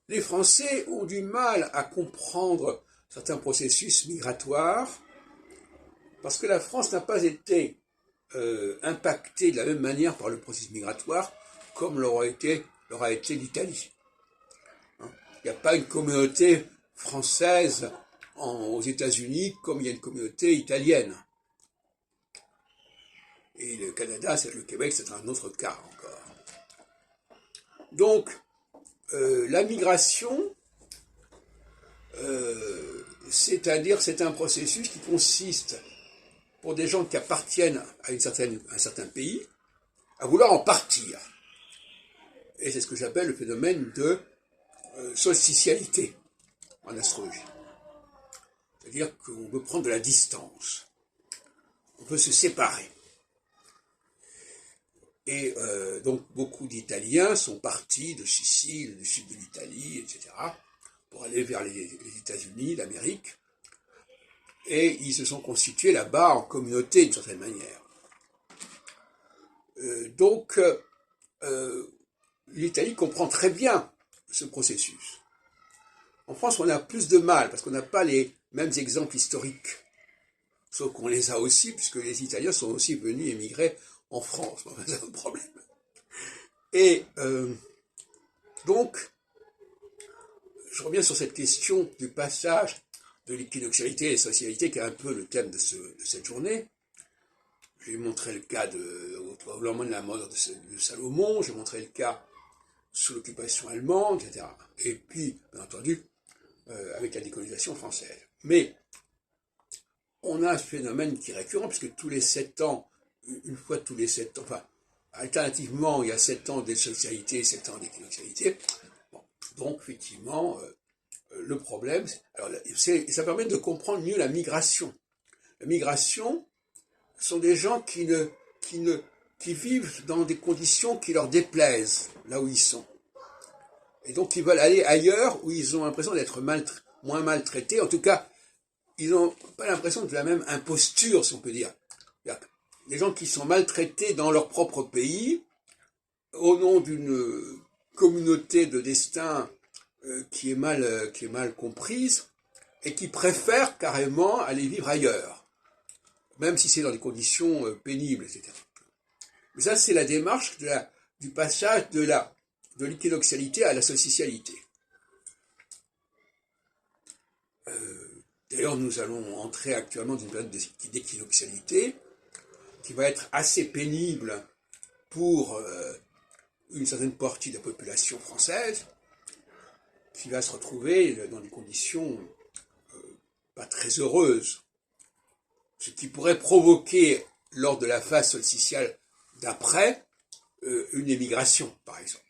Les Français ont du mal à comprendre certains processus migratoires parce que la France n'a pas été impactée de la même manière par le processus migratoire comme l'aura été l'Italie. Il n'y a pas une communauté française aux États-Unis comme il y a une communauté italienne. Et le Canada, le Québec, c'est un autre cas encore. Donc, la migration, c'est-à-dire c'est un processus qui consiste, pour des gens qui appartiennent à un certain pays, à vouloir en partir. Et c'est ce que j'appelle le phénomène de solsticialité en astrologie. C'est-à-dire qu'on veut prendre de la distance. On veut se séparer. Et donc beaucoup d'Italiens sont partis de Sicile, du sud de l'Italie, etc., pour aller vers les États-Unis, l'Amérique, et ils se sont constitués là-bas en communauté d'une certaine manière. Donc l'Italie comprend très bien ce processus. En France, on a plus de mal, parce qu'on n'a pas les mêmes exemples historiques. Sauf qu'on les a aussi, puisque les Italiens sont aussi venus émigrer en France. C'est un problème. Et donc, je reviens sur cette question du passage de l'équinoxialité et la socialité, qui est un peu le thème de cette journée. J'ai montré le cas au lendemain de la mort de Salomon, j'ai montré le cas sous l'occupation allemande, etc. Et puis, bien entendu, avec la décolonisation française. Mais on a un phénomène qui est récurrent, puisque tous les 7 ans, une fois tous les 7 ans, enfin, alternativement, il y a 7 ans d'essentialité et 7 ans d'équinoxialité. Bon, donc, effectivement, le problème, alors, ça permet de comprendre mieux la migration. La migration sont des gens qui vivent dans des conditions qui leur déplaisent, là où ils sont. Et donc, ils veulent aller ailleurs où ils ont l'impression d'être moins maltraités. En tout cas, ils n'ont pas l'impression de la même imposture, si on peut dire. Les gens qui sont maltraités dans leur propre pays, au nom d'une communauté de destin qui est mal comprise, et qui préfèrent carrément aller vivre ailleurs, même si c'est dans des conditions pénibles, etc. Mais ça, c'est la démarche du passage de l'équinoxialité à la solsticialité. D'ailleurs, nous allons entrer actuellement dans une période d'équinoxialité qui va être assez pénible pour une certaine partie de la population française, qui va se retrouver dans des conditions pas très heureuses, ce qui pourrait provoquer, lors de la phase solsticiale d'après, une émigration, par exemple.